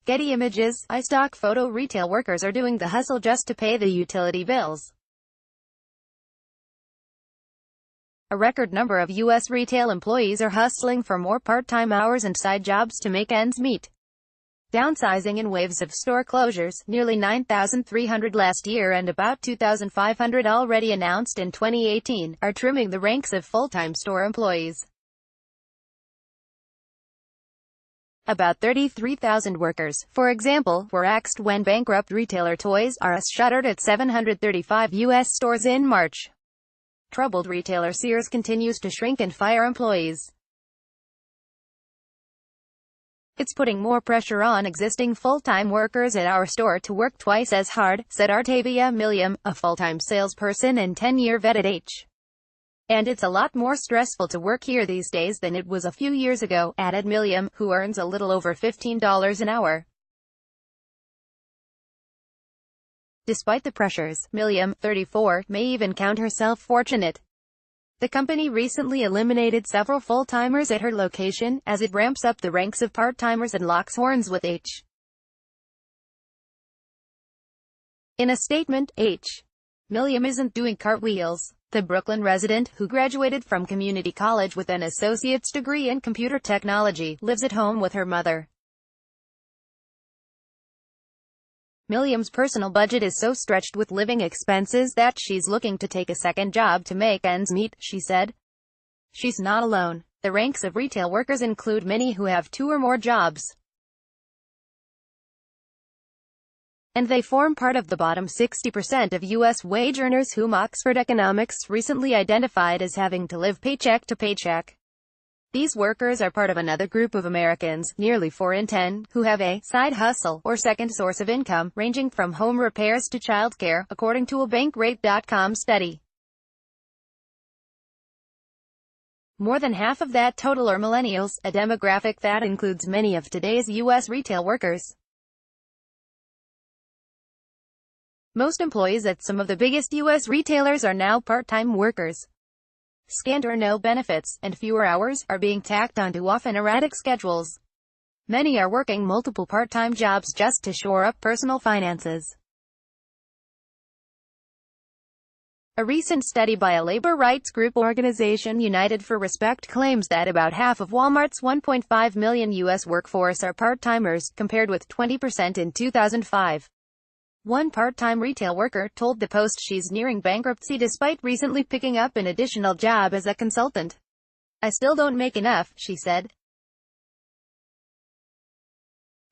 Getty Images, iStock photo. Retail workers are doing the hustle just to pay the utility bills. A record number of U.S. retail employees are hustling for more part-time hours and side jobs to make ends meet. Downsizing in waves of store closures, nearly 9,300 last year and about 2,500 already announced in 2018, are trimming the ranks of full-time store employees. About 33,000 workers, for example, were axed when bankrupt retailer Toys R Us shuttered its 735 U.S. stores in March. Troubled retailer Sears continues to shrink and fire employees. "It's putting more pressure on existing full-time workers at our store to work twice as hard," said Artavia Milliam, a full-time salesperson and 10-year vet at H. "And it's a lot more stressful to work here these days than it was a few years ago," added Milliam, who earns a little over $15 an hour. Despite the pressures, Milliam, 34, may even count herself fortunate. The company recently eliminated several full-timers at her location, as it ramps up the ranks of part-timers and locks horns with H. In a statement, H. Milliam isn't doing cartwheels. The Brooklyn resident, who graduated from community college with an associate's degree in computer technology, lives at home with her mother. Milliam's personal budget is so stretched with living expenses that she's looking to take a second job to make ends meet, she said. She's not alone. The ranks of retail workers include many who have 2 or more jobs, and they form part of the bottom 60% of U.S. wage earners whom Oxford Economics recently identified as having to live paycheck to paycheck. These workers are part of another group of Americans, nearly 4 in 10, who have a side hustle, or second source of income, ranging from home repairs to childcare, according to a Bankrate.com study. More than half of that total are millennials, a demographic that includes many of today's U.S. retail workers. Most employees at some of the biggest U.S. retailers are now part-time workers. Scant or no benefits, and fewer hours, are being tacked onto often erratic schedules. Many are working multiple part-time jobs just to shore up personal finances. A recent study by a labor rights group organization, United for Respect, claims that about half of Walmart's 1.5 million U.S. workforce are part-timers, compared with 20% in 2005. One part-time retail worker told the Post she's nearing bankruptcy despite recently picking up an additional job as a consultant. "I still don't make enough," she said.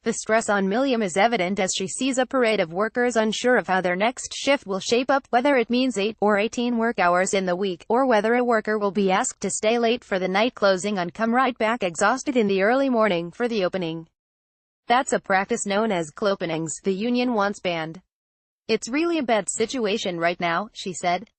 The stress on Milliam is evident as she sees a parade of workers unsure of how their next shift will shape up, whether it means 8 or 18 work hours in the week, or whether a worker will be asked to stay late for the night closing and come right back exhausted in the early morning for the opening. That's a practice known as clopenings, the union once banned. "It's really a bad situation right now," she said.